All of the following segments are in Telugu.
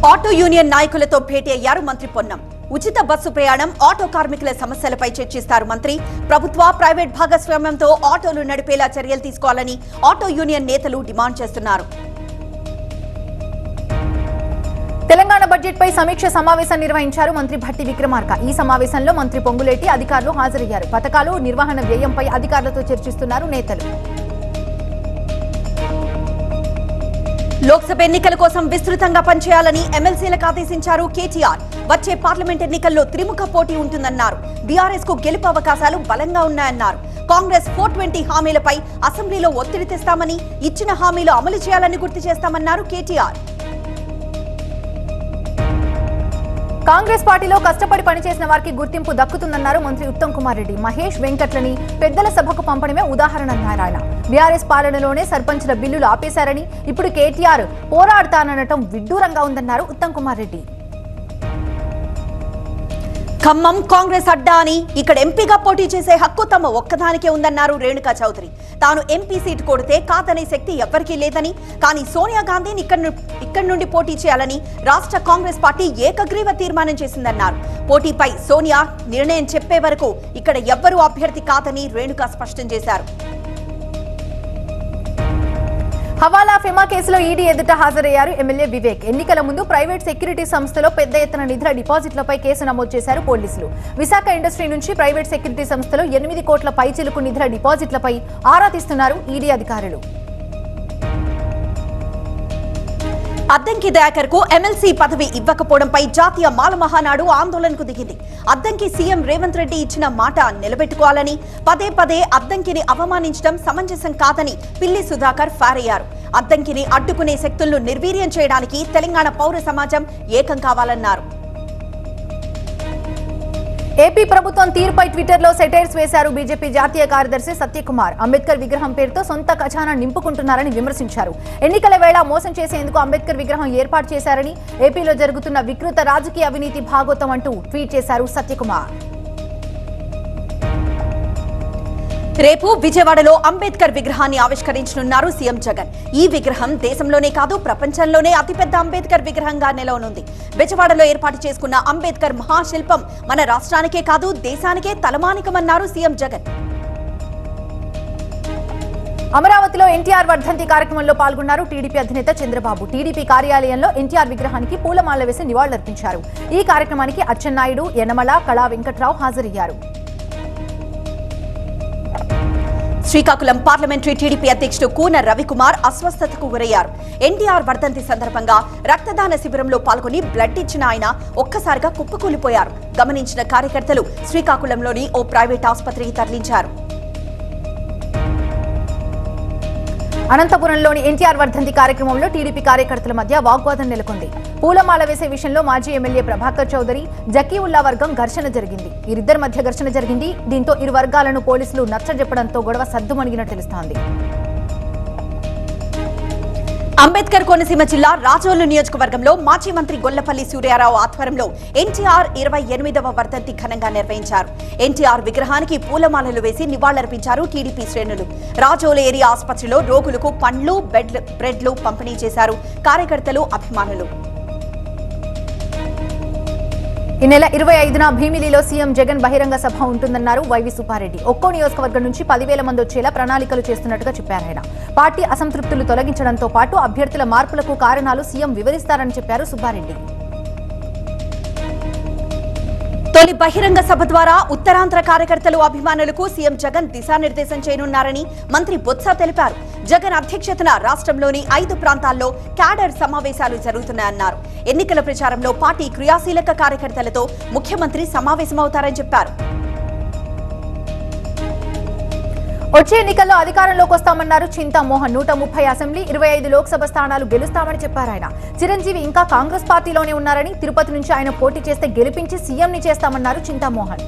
ఆటో యూనియన్ నాయకులతో భేటీ అయ్యారు మంత్రి పొన్నం. ఉచిత బస్సు ప్రయాణం, ఆటో కార్మికుల సమస్యలపై చర్చిస్తారు మంత్రి. ప్రభుత్వ ప్రైవేట్ భాగస్వామ్యంతో ఆటోలు నడిపేలా చర్యలు తీసుకోవాలని ఆటో యూనియన్ నేతలు డిమాండ్ చేస్తున్నారు. తెలంగాణ బడ్జెట్ పై సమీక్ష సమావేశం నిర్వహించారు మంత్రి భట్టి విక్రమార్క. ఈ సమావేశంలో మంత్రి పొంగులేటి, అధికారులు హాజరయ్యారు. పథకాలు, నిర్వహణ వ్యయంపై అధికారులతో చర్చిస్తున్నారు నేతలు. లోక్సభ ఎన్నికల కోసం విస్తృతంగా పనిచేయాలని ఎమ్మెల్సీలకు ఆదేశించారు కేటీఆర్. వచ్చే పార్లమెంట్ ఎన్నికల్లో త్రిముఖ పోటీ ఉంటుందన్నారు. బీఆర్ఎస్ కు గెలుపు అవకాశాలు బలంగా ఉన్నాయన్నారు. కాంగ్రెస్ 420 హామీలపై అసెంబ్లీలో ఒత్తిడి తెస్తామని, ఇచ్చిన హామీలు అమలు చేయాలని గుర్తు చేస్తామన్నారు కేటీఆర్. కాంగ్రెస్ పార్టీలో కష్టపడి పనిచేసిన వారికి గుర్తింపు దక్కుతుందన్నారు మంత్రి ఉత్తమ్ కుమార్ రెడ్డి. మహేష్, వెంకట్లని పెద్దల సభకు పంపడమే ఉదాహరణన్నారు ఆయన. బీఆర్ఎస్ పాలనలోనే సర్పంచ్ల బిల్లులు ఆపేశారని, ఇప్పుడు కేటీఆర్ పోరాడతాననటం విడ్డూరంగా ఉందన్నారు ఉత్తమ్ కుమార్ రెడ్డి. ఖమ్మం కాంగ్రెస్ అడ్డా అని, ఇక్కడ ఎంపీగా పోటీ చేసే హక్కు తమ ఒక్కదానికే ఉందన్నారు రేణుకా చౌదరి. తాను ఎంపీ సీటు కొడితే కాదనే శక్తి ఎవ్వరికీ లేదని, కానీ సోనియా గాంధీని ఇక్కడి నుండి పోటీ చేయాలని రాష్ట్ర కాంగ్రెస్ పార్టీ ఏకగ్రీవ తీర్మానం చేసిందన్నారు. పోటీపై సోనియా నిర్ణయం చెప్పే వరకు ఇక్కడ ఎవ్వరూ అభ్యర్థి కాదని రేణుకా స్పష్టం చేశారు. హవాలా ఫెమా కేసులో ఈడీ ఎదుట హాజరయ్యారు ఎమ్మెల్యే వివేక్. ఎన్నికల ముందు ప్రైవేట్ సెక్యూరిటీ సంస్థలో పెద్ద ఎత్తున నిధుల డిపాజిట్లపై కేసు నమోదు చేశారు పోలీసులు. విశాఖ ఇండస్ట్రీ నుంచి ప్రైవేట్ సెక్యూరిటీ సంస్థలో 8 కోట్ల పైచిలుకు నిధుల డిపాజిట్లపై ఆరా తీస్తున్నారు ఈడీ అధికారులు. అద్దంకి దయాకర్ కు ఎమ్మెల్సీ పదవి ఇవ్వకపోవడంపై జాతీయ మాల మహానాడు ఆందోళనకు దిగింది. అద్దంకి సీఎం రేవంత్ రెడ్డి ఇచ్చిన మాట నిలబెట్టుకోవాలని, పదే పదే అద్దంకిని అవమానించడం సమంజసం కాదని పిల్లి సుధాకర్ ఫైర్ అయ్యారు. అద్దంకిని అడ్డుకునే శక్తులను నిర్వీర్యం చేయడానికి తెలంగాణ పౌర సమాజం ఏకం కావాలన్నారు. ఏపీ ప్రభుత్వం తీరుపై ట్విట్టర్లో సెటైర్స్ వేశారు బీజేపీ జాతీయ కార్యదర్శి సత్యకుమార్. అంబేద్కర్ విగ్రహం పేరుతో సొంత ఖజానా నింపుకుంటున్నారని విమర్శించారు. ఎన్నికల వేళ మోసం చేసేందుకు అంబేద్కర్ విగ్రహం ఏర్పాటు చేశారని, ఏపీలో జరుగుతున్న వికృత రాజకీయ అవినీతి భాగోతం అంటూ ట్వీట్ చేశారు సత్యకుమార్. రేపు విజయవాడలో అంబేద్కర్ విగ్రహాన్ని ఆవిష్కరించనున్నారు సీఎం జగన్. ఈ విగ్రహం దేశంలోనే కాదు, ప్రపంచంలోనే అతిపెద్ద అంబేద్కర్ విగ్రహంగా నిలవనుంది. విజయవాడలో ఏర్పాటు చేసుకున్న అంబేద్కర్ మహాశిల్పం మన రాష్ట్రానికే కాదు, దేశానికే తలమానికమన్నారు సీఎం జగన్. అమరావతిలో ఎన్టీఆర్ వర్ధంతి కార్యక్రమంలో పాల్గొన్నారు టీడీపీ అధినేత చంద్రబాబు. టీడీపీ కార్యాలయంలో ఎన్టీఆర్ విగ్రహానికి పూలమాల వేసి నివాళులర్పించారు. ఈ కార్యక్రమానికి అచ్చెన్నాయుడు, యనమల, కళా వెంకట్రావు హాజరయ్యారు. శ్రీకాకుళం పార్లమెంటరీ టీడీపీ అధ్యక్షుడు కూన రవికుమార్ అస్వస్థతకు గురయ్యారు. ఎన్టీఆర్ వర్ధంతి సందర్భంగా రక్తదాన శిబిరంలో పాల్గొని బ్లడ్ ఇచ్చిన ఆయన ఒక్కసారిగా కుప్పకూలిపోయారు. గమనించిన కార్యకర్తలు శ్రీకాకుళంలోని ఓ ప్రైవేట్ ఆసుపత్రికి తరలించారు. అనంతపురంలోని ఎన్టీఆర్ వర్ధంతి కార్యక్రమంలో టీడీపీ కార్యకర్తల మధ్య వాగ్వాదం నెలకొంది. పూలమాల వేసే విషయంలో మాజీ ఎమ్మెల్యే ప్రభాకర్ చౌదరి, జకీవుల్లా వర్గం ఘర్షణ జరిగింది. వీరిద్దరి మధ్య ఘర్షణ జరిగింది. దీంతో ఇరు వర్గాలను పోలీసులు నచ్చజెప్పడంతో గొడవ సద్దుమణిగినట్టు తెలుస్తోంది. అంబేద్కర్ కోనసీమ జిల్లా రాజోలు నియోజకవర్గంలో మాజీ మంత్రి గొల్లపల్లి సూర్యారావు ఆధ్వర్యంలో ఎన్టీఆర్ 28వ వర్ధంతి ఘనంగా నిర్వహించారు. ఎన్టీఆర్ విగ్రహానికి పూలమాలలు వేసి నివాళులర్పించారు టీడీపీ శ్రేణులు. రాజోలు ఏరియా ఆసుపత్రిలో రోగులకు పండ్లు, బ్రెడ్లు పంపిణీ చేశారు కార్యకర్తలు, అభిమానులు. ఈ నెల 25న భీమిలిలో సీఎం జగన్ బహిరంగ సభ ఉంటుందన్నారు వైవి సుబ్బారెడ్డి. ఒక్కో నియోజకవర్గం నుంచి 10,000 మంది వచ్చేలా ప్రణాళికలు చేస్తున్నట్టుగా చెప్పారు ఆయన. పార్టీ అసంతృప్తులు తొలగించడంతో పాటు అభ్యర్థుల మార్పులకు కారణాలు సీఎం వివరిస్తారని చెప్పారు సుబ్బారెడ్డి. తొలి బహిరంగ సభ ద్వారా ఉత్తరాంధ్ర కార్యకర్తలు, అభిమానులకు సీఎం జగన్ దిశానిర్దేశం చేయనున్నారని మంత్రి బొత్స తెలిపారు. జగన్ అధ్యక్షతన రాష్ట్రంలోని 5 ప్రాంతాల్లో క్యాడర్ సమావేశాలు జరుగుతున్నాయన్నారు. ఎన్నికల ప్రచారంలో పార్టీ క్రియాశీలక కార్యకర్తలతో ముఖ్యమంత్రి సమావేశమవుతారని చెప్పారు. వచ్చే ఎన్నికల్లో అధికారంలోకి వస్తామన్నారు చింతామోహన్. 130 అసెంబ్లీ, 25 లోక్సభ స్థానాలు గెలుస్తామని చెప్పారు ఆయన. చిరంజీవి ఇంకా కాంగ్రెస్ పార్టీలోనే ఉన్నారని, తిరుపతి నుంచి ఆయన పోటీ చేస్తే గెలిపించి సీఎంని చేస్తామన్నారు చింతామోహన్.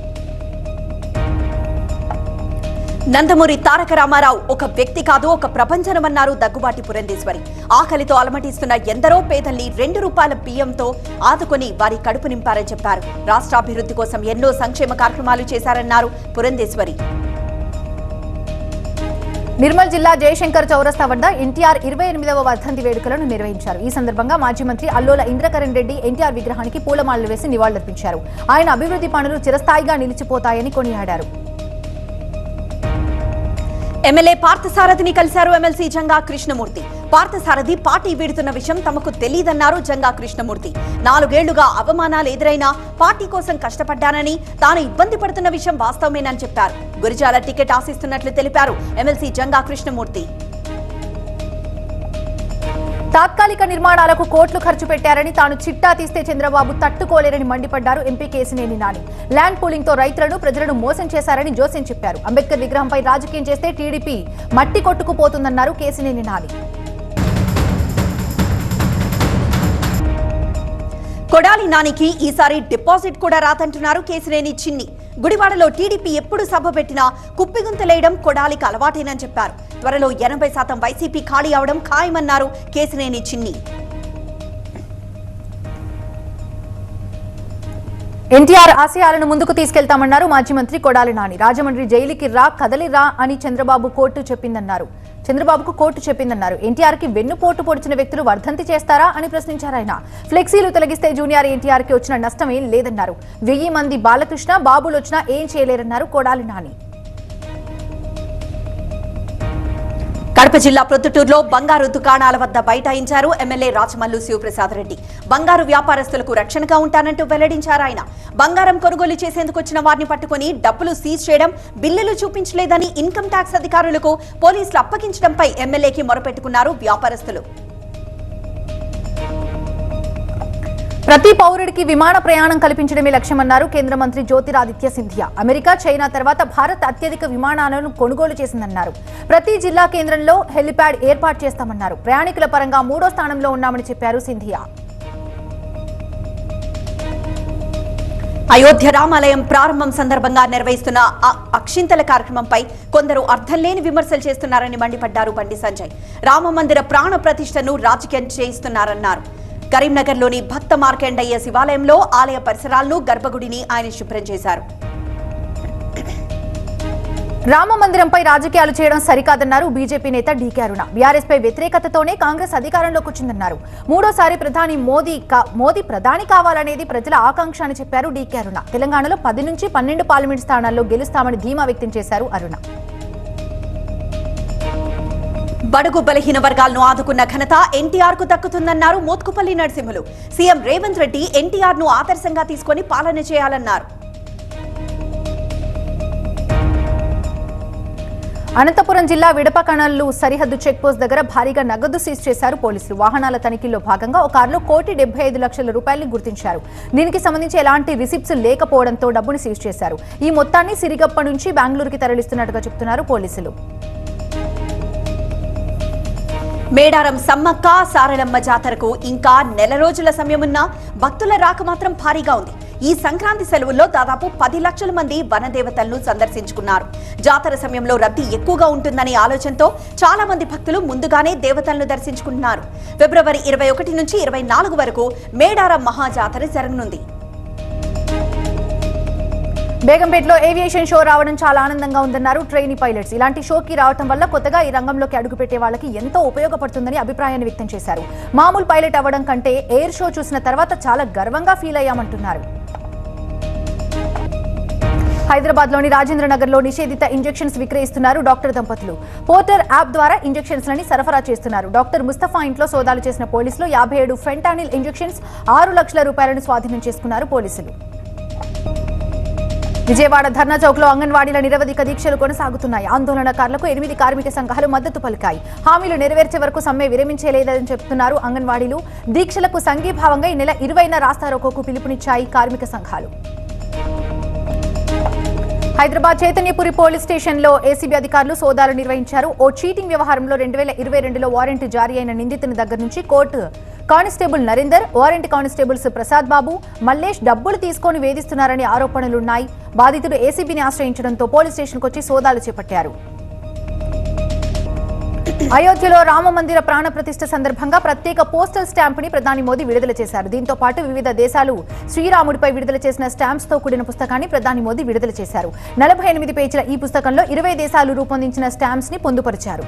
నందమూరి తారక రామారావు ఒక వ్యక్తి కాదు, ఒక ప్రపంచనమన్నారు దగ్గుబాటి పురంధేశ్వరి. ఆకలితో అలమటిస్తున్న ఎందరో పేదల్ని 2 రూపాయల బియ్యంతో ఆదుకొని వారి కడుపు నింపారని చెప్పారు. రాష్ట్రాభివృద్ధి కోసం ఎన్నో సంక్షేమ కార్యక్రమాలు చేశారన్నారు పురంధేశ్వరి. నిర్మల్ జిల్లా జయశంకర్ చౌరస్తా వద్ద ఎన్టీఆర్ 28వ వర్ధంతి వేడుకలను నిర్వహించారు. ఈ సందర్భంగా మాజీ మంత్రి అల్లోల ఇంద్రకరణ్ రెడ్డి ఎన్టీఆర్ విగ్రహానికి పూలమాలలు వేసి నివాళులర్పించారు. ఆయన అభివృద్ధి పనులు చిరస్థాయిగా నిలిచిపోతాయని కొనియాడారు. ఎమ్మెల్యే పార్థసారథిని కలిశారు ఎమ్మెల్సీ జంగా కృష్ణమూర్తి. పార్థసారథి పార్టీ వీడుతున్న విషయం తమకు తెలియదన్నారు జంగా కృష్ణమూర్తి. 4 ఏళ్లుగా అవమానాలు ఎదురైనా పార్టీ కోసం కష్టపడ్డానని, తాను ఇబ్బంది పడుతున్న విషయం వాస్తవమేనని చెప్పారు. గురిజాల టికెట్ ఆశిస్తున్నట్లు తెలిపారు ఎమ్మెల్సీ జంగా కృష్ణమూర్తి. తాత్కాలిక నిర్మాణాలకు కోట్లు ఖర్చు పెట్టారని, తాను చిట్టా తీస్తే చంద్రబాబు తట్టుకోలేరని మండిపడ్డారు MP Kesineni Nani. Land pooling తో రైతులను, ప్రజలను మోసం చేశారని జోస్యం చెప్పారు. అంబేద్కర్ విగ్రహంపై రాజకీయం చేస్తే టీడీపీ మట్టి కొట్టుకుపోతుందన్నారు కేశినేని నాని. కొడాలి నానికి ఈసారి డిపాజిట్ కూడా రాదంటున్నారు కేశినేని చిన్ని. గుడివాడలో టీడీపీ ఎప్పుడు సభ పెట్టినా కుప్పిగుంతలేయడం కొడాలికి అలవాటేనని చెప్పారు. త్వరలో 80% వైసీపీ ఖాళీ అవడం ఖాయమన్నారు కేశినేని చిన్ని. ఎన్టీఆర్ ఆశయాలను ముందుకు తీసుకెళ్తామన్నారు మాజీ మంత్రి కొడాలి నాని. రాజమండ్రి జైలుకి రా, కదలిరా అని చంద్రబాబుకు కోర్టు చెప్పిందన్నారు. ఎన్టీఆర్ కి వెన్నుపోటు పొడిచిన వ్యక్తులు వర్ధంతి చేస్తారా అని ప్రశ్నించారు ఆయన. ఫ్లెక్సీలు తొలగిస్తే జూనియర్ ఎన్టీఆర్ కి వచ్చిన నష్టం ఏం లేదన్నారు. 1000 మంది బాలకృష్ణ బాబులు వచ్చినా ఏం చేయలేరన్నారు కొడాలి నాని. కడప జిల్లా ప్రొద్దుటూరులో బంగారు దుకాణాల వద్ద బైఠాయించారు ఎమ్మెల్యే రాచమల్లు శివప్రసాద్ రెడ్డి. బంగారు వ్యాపారస్తులకు రక్షణగా ఉంటానంటూ వెల్లడించారు ఆయన. బంగారం కొనుగోలు చేసేందుకు వచ్చిన వారిని పట్టుకుని డబ్బులు సీజ్ చేయడం, బిల్లులు చూపించలేదని ఇన్కమ్ ట్యాక్స్ అధికారులకు పోలీసులు అప్పగించడంపై ఎమ్మెల్యేకి మొరపెట్టుకున్నారు వ్యాపారస్తులు. ప్రతి పౌరుడికి విమాన ప్రయాణం కల్పించడమే లక్ష్యమన్నారు కేంద్ర మంత్రి జ్యోతిరాదిత్య సింధియా. అమెరికా, చైనా తర్వాత భారత్ అత్యధిక విమానాలను కొనుగోలు చేసిందన్నారు. ప్రతి జిల్లా కేంద్రంలో హెలిప్యాడ్ ఏర్పాటు చేస్తామన్నారు. ప్రయాణికుల పరంగా 3వ స్థానంలో ఉన్నామని చెప్పారు సింధియా. అయోధ్య రామాలయం ప్రారంభం సందర్భంగా నిర్వహిస్తున్న అక్షింతల కార్యక్రమంపై కొందరు అర్థం లేని విమర్శలు చేస్తున్నారని మండిపడ్డారు బండి సంజయ్. రామ మందిర ప్రాణ ప్రతిష్టను రాజకీయం చేయిస్తున్నారన్నారు. కరీంనగర్లోని భక్త మార్కండయ్య శివాలయంలో ఆలయ పరిసరాలను, గర్భగుడిని ఆయన శుభ్రం చేశారు. రామ మందిరంపై రాజకీయాలు చేయడం సరికాదన్నారు బీజేపీ నేత డీకే అరుణ. బీఆర్ఎస్ పై వ్యతిరేకతతోనే కాంగ్రెస్ అధికారంలోకి వచ్చిందన్నారు. 3వసారి ప్రధాని మోదీ ప్రధాని కావాలనేది ప్రజల ఆకాంక్ష అని చెప్పారు డీకే అరుణ. తెలంగాణలో 10 నుంచి 12 పార్లమెంట్ స్థానాల్లో గెలుస్తామని ధీమా వ్యక్తం చేశారు అరుణ. బడుగు బలహీన వర్గాలను ఆదుకున్న ఘనత ఎన్టీఆర్ కు దక్కుతుందన్నారు మోత్కుపల్లి నరసింహులు. సీఎం రేవంత్ రెడ్డి ఎన్టీఆర్ ను ఆదర్శంగా తీసుకుని పాలన చేయాలన్నారు. అనంతపురం జిల్లా విడపకణల్లు సరిహద్దు చెక్పోస్ట్ దగ్గర భారీగా నగదు సీజ్ చేశారు పోలీసులు. వాహనాల తనిఖీల్లో భాగంగా ఒక కారులో 1,75 లక్షల రూపాయలు గుర్తించారు. దీనికి సంబంధించి ఎలాంటి రిసిప్ట్స్ లేకపోవడంతో డబ్బును సీజ్ చేశారు. ఈ మొత్తాన్ని సిరిగప్ప నుంచి బెంగళూరుకి తరలిస్తున్నట్టుగా చెబుతున్నారు పోలీసులు. మేడారం సమ్మక్క సారలమ్మ జాతరకు ఇంకా నెల రోజుల సమయమున్నా భక్తుల రాక మాత్రం భారీగా ఉంది. ఈ సంక్రాంతి సెలవుల్లో దాదాపు 10 లక్షల మంది వనదేవతలను సందర్శించుకున్నారు. జాతర సమయంలో రద్దీ ఎక్కువగా ఉంటుందనే ఆలోచనతో చాలా మంది భక్తులు ముందుగానే దేవతలను దర్శించుకుంటున్నారు. ఫిబ్రవరి 21 నుంచి 24 వరకు మేడారం మహాజాతర జరగనుంది. బేగంపేటలో ఏవియేషన్ షో రావడం చాలా ఆనందంగా ఉందన్నారు ట్రైనీ పైలట్స్. ఇలాంటి షోకి రావడం వల్ల కొత్తగా ఈ రంగంలోకి అడుగుపెట్టే వాళ్ళకి ఎంతో ఉపయోగపడుతుందని అభిప్రాయాన్ని వ్యక్తం చేశారు. మామూలు పైలట్ అవ్వడం కంటే ఎయిర్ షో చూసిన తర్వాత చాలా గర్వంగా ఫీల్ అయ్యామంటున్నారు. హైదరాబాద్ లోని రాజేంద్ర నగర్ లో నిషేధిత ఇంజెక్షన్స్ విక్రయిస్తున్నారు డాక్టర్ దంపతులు. పోర్టర్ యాప్ ద్వారా ఇంజెక్షన్స్ లని సరఫరా చేస్తున్నారు. డాక్టర్ ముస్తఫా ఇంట్లో సోదాలు చేసిన పోలీసులు 57 ఫెంటానిల్ ఇంజెక్షన్స్, 6 లక్షల రూపాయలను స్వాధీనం చేసుకున్నారు పోలీసులు. విజయవాడ ధర్నా చౌక్ లో అంగన్వాడీల నిరవధిక దీక్షలు కొనసాగుతున్నాయి. ఆందోళనకారులకు 8 కార్మిక సంఘాలు మద్దతు పలికాయి. హామీలు నెరవేర్చే వరకు సమ్మె విరమించలేదని చెబుతున్నారు అంగన్వాడీలు. దీక్షలకు సంఘీభావంగా ఈ నెల 20న రాస్తారోకోకు పిలుపునిచ్చాయి కార్మిక సంఘాలు. హైదరాబాద్ చైతన్యపురి పోలీస్ స్టేషన్ లో ఏసీబీ అధికారులు సోదాలు నిర్వహించారు. ఓ చీటింగ్ వ్యవహారంలో 2022లో వారెంట్ జారీ అయిన నిందితుని దగ్గర నుంచి court constable Narender, warrant constables Prasad Babu, Mallesh డబ్బులు తీసుకొని వేధిస్తున్నారని ఆరోపణలున్నాయి. బాధితుడు ఏసీబీని ఆశ్రయించడంతో పోలీస్ స్టేషన్కు వచ్చి సోదాలు చేపట్టారు. అయోధ్యలో రామ మందిర ప్రాణ ప్రతిష్ఠ సందర్భంగా ప్రత్యేక పోస్టల్ స్టాంప్ ని ప్రధాని మోదీ విడుదల చేశారు. దీంతో పాటు వివిధ దేశాలు శ్రీరాముడిపై విడుదల చేసిన స్టాంప్స్ తో కూడిన పుస్తకాన్ని ప్రధాని మోదీ విడుదల చేశారు. 48 పేజీల ఈ పుస్తకంలో 20 దేశాలు రూపొందించిన స్టాంప్స్ ని పొందుపరిచారు.